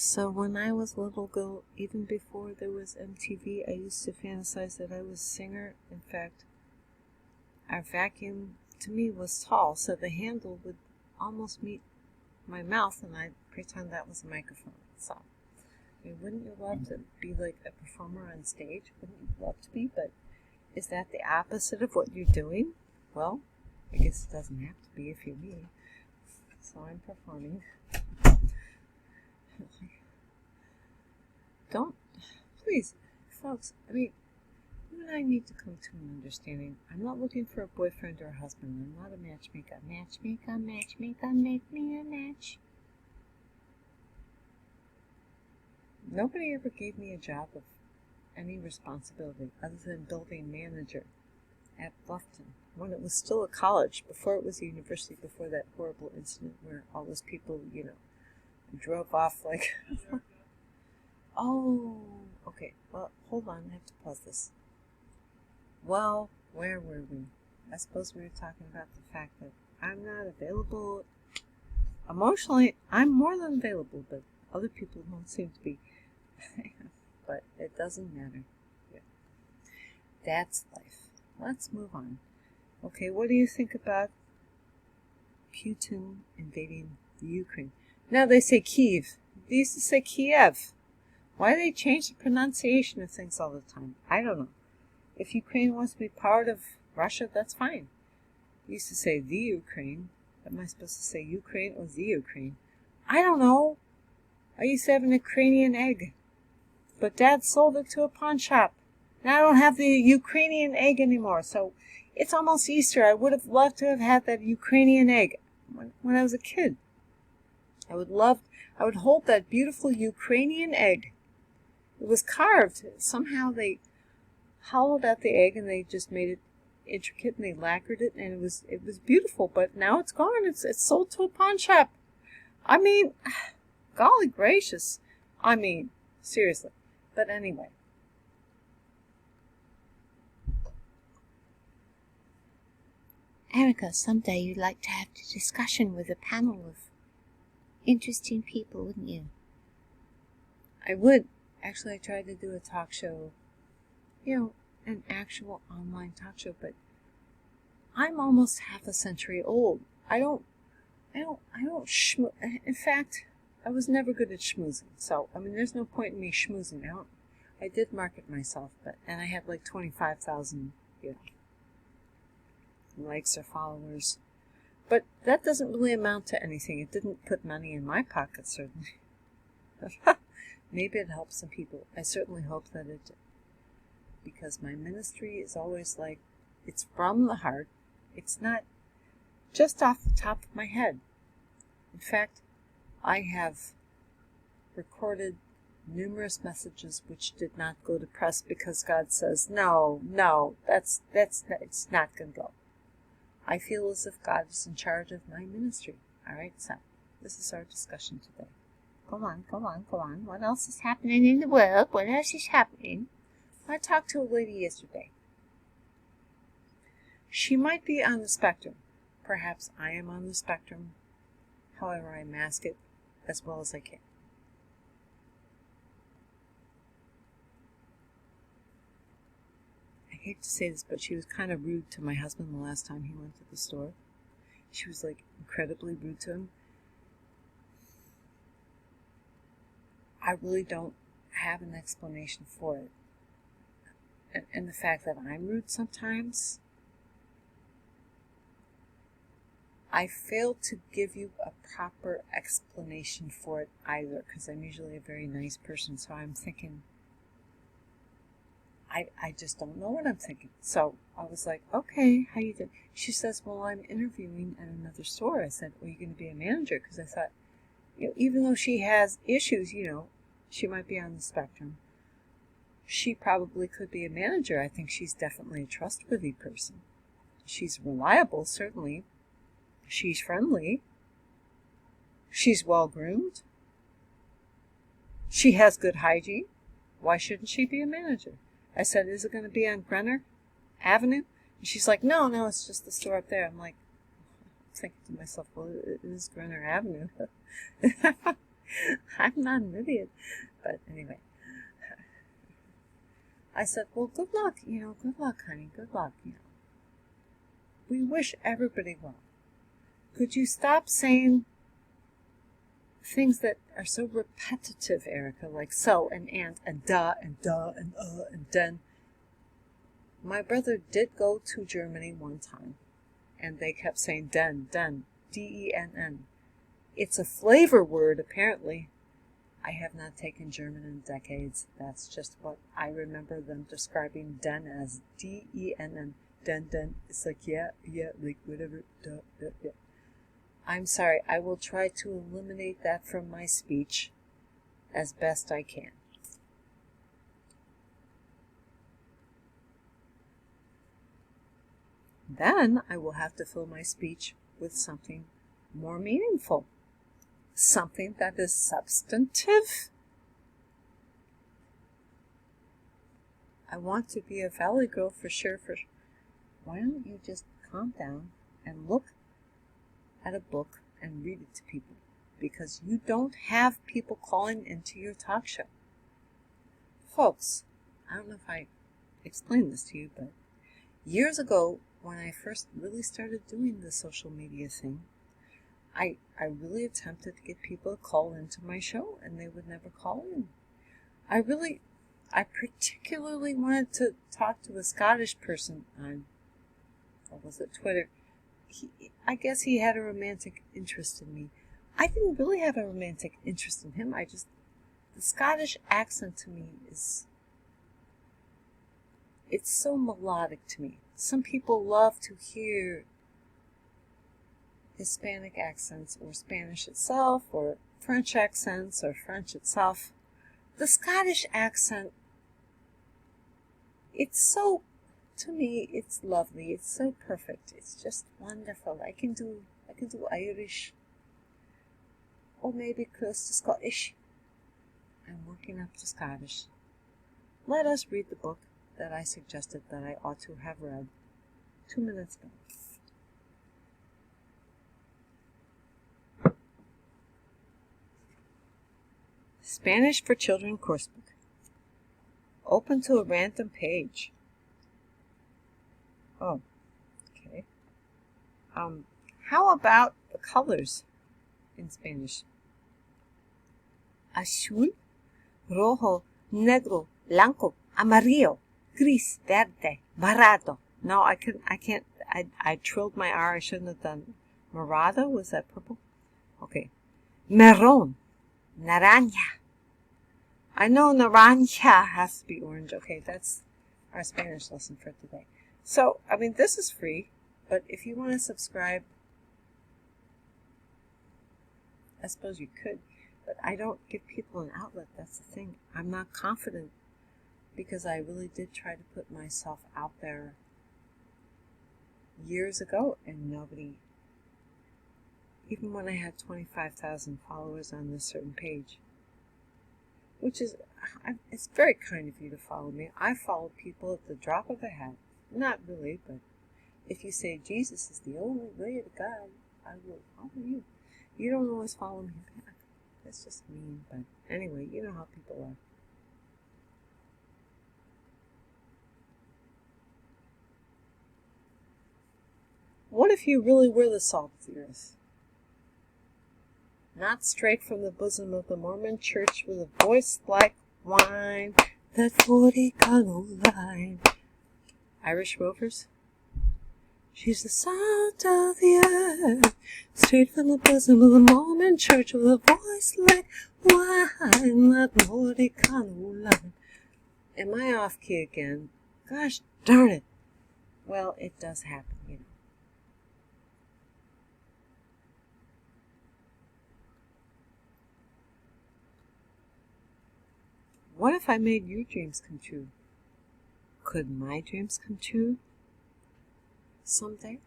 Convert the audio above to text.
So when I was a little girl, even before there was MTV, I used to fantasize that I was a singer. In fact, our vacuum to me was tall, so the handle would almost meet my mouth, and I'd pretend that was a microphone. So, I mean, wouldn't you love to be like a performer on stage? Wouldn't you love to be? But is that the opposite of what you're doing? Well, I guess it doesn't have to be if you're me. So I'm performing. Don't, please, folks, I mean, you and I need to come to an understanding. I'm not looking for a boyfriend or a husband. I'm not a matchmaker. Matchmaker, matchmaker, make me a match. Nobody ever gave me a job of any responsibility other than building manager at Bluffton when it was still a college, before it was a university, before that horrible incident where all those people, drove off like... Oh, okay. Well, hold on. I have to pause this. Well, where were we? I suppose we were talking about the fact that I'm not available. Emotionally, I'm more than available, but other people don't seem to be. But it doesn't matter. Yeah. That's life. Let's move on. Okay, what do you think about Putin invading the Ukraine? Now they say Kyiv. They used to say Kiev. Why do they change the pronunciation of things all the time? I don't know. If Ukraine wants to be part of Russia, that's fine. They used to say the Ukraine. Am I supposed to say Ukraine or the Ukraine? I don't know. I used to have an Ukrainian egg, but Dad sold it to a pawn shop. Now I don't have the Ukrainian egg anymore, so it's almost Easter. I would have loved to have had that Ukrainian egg when I was a kid. I would hold that beautiful Ukrainian egg. It was carved. Somehow they hollowed out the egg and they just made it intricate and they lacquered it, and it was beautiful, but now it's gone. It's sold to a pawn shop. I mean, golly gracious. I mean, seriously. But anyway. Erica, someday you'd like to have a discussion with a panel of interesting people, wouldn't you? I would. Actually, I tried to do a talk show, an actual online talk show, but I'm almost half a century old. I don't schmooze. In fact, I was never good at schmoozing. So, I mean, there's no point in me schmoozing. I did market myself, and I had like 25,000, likes or followers. But that doesn't really amount to anything. It didn't put money in my pocket, certainly. Maybe it helped some people. I certainly hope that it did. Because my ministry is always like, it's from the heart. It's not just off the top of my head. In fact, I have recorded numerous messages which did not go to press because God says, no, it's not going to go. I feel as if God is in charge of my ministry. All right, so this is our discussion today. Go on. What else is happening in the world? What else is happening? I talked to a lady yesterday. She might be on the spectrum. Perhaps I am on the spectrum. However, I mask it as well as I can. I hate to say this, but she was kind of rude to my husband the last time he went to the store. She was like incredibly rude to him. I really don't have an explanation for it. And the fact that I'm rude sometimes, I fail to give you a proper explanation for it either, because I'm usually a very nice person, so I'm thinking, I just don't know what I'm thinking. So I was like, okay, how you doing? She says, well, I'm interviewing at another store. I said, well, you're going to be a manager? Because I thought, even though she has issues, she might be on the spectrum, she probably could be a manager. I think she's definitely a trustworthy person. She's reliable, certainly. She's friendly. She's well-groomed. She has good hygiene. Why shouldn't she be a manager? I said, is it going to be on Grenner Avenue? And she's like, no, it's just the store up there. I'm like, thinking to myself, well, it is Grenner Avenue. I'm not an idiot. But anyway, I said, well, good luck, good luck, honey, good luck, We wish everybody well. Could you stop saying things that are so repetitive, Erica, like so and duh and then. My brother did go to Germany one time, and they kept saying den, D-E-N-N. It's a flavor word, apparently. I have not taken German in decades. That's just what I remember them describing den as, D-E-N-N. Den. It's like, yeah, like whatever, duh, yeah. I'm sorry, I will try to eliminate that from my speech as best I can. Then I will have to fill my speech with something more meaningful, something that is substantive. I want to be a valley girl for sure. Why don't you just calm down and look at a book and read it to people? Because you don't have people calling into your talk show. Folks, I don't know if I explained this to you, but years ago, when I first really started doing the social media thing, I really attempted to get people to call into my show, and they would never call in. I particularly wanted to talk to a Scottish person on, what was it, Twitter. I guess he had a romantic interest in me. I didn't really have a romantic interest in him. The Scottish accent to me it's so melodic to me. Some people love to hear Hispanic accents or Spanish itself or French accents or French itself. The Scottish accent, to me, it's lovely. It's so perfect. It's just wonderful. I can do Irish or maybe close to Scottish. I'm working up to Scottish. Let us read the book that I suggested that I ought to have read 2 minutes ago. Spanish for Children Coursebook. Open to a random page. Oh, okay. How about the colors in Spanish? Azul, rojo, negro, blanco, amarillo, gris, verde, morado. No, I can't. I trilled my R. I shouldn't have done. Morado? Was that purple? Okay. Marron, naranja. I know naranja has to be orange. Okay, that's our Spanish lesson for today. So, this is free, but if you want to subscribe, I suppose you could, but I don't give people an outlet. That's the thing. I'm not confident because I really did try to put myself out there years ago, and nobody, even when I had 25,000 followers on this certain page, which is, it's very kind of you to follow me. I follow people at the drop of a hat. Not really, but if you say Jesus is the only way to God, I will follow you. You don't always follow me back. That's just mean, but anyway, you know how people are. What if you really were the salt of the earth? Not straight from the bosom of the Mormon church with a voice like wine, that 40 Econoline. Irish Rovers? She's the salt of the earth, straight from the bosom of the Mormon church with a voice like wine, that 40 Econoline. Am I off key again? Gosh darn it. Well, it does happen, What if I made your dreams come true? Could my dreams come true someday?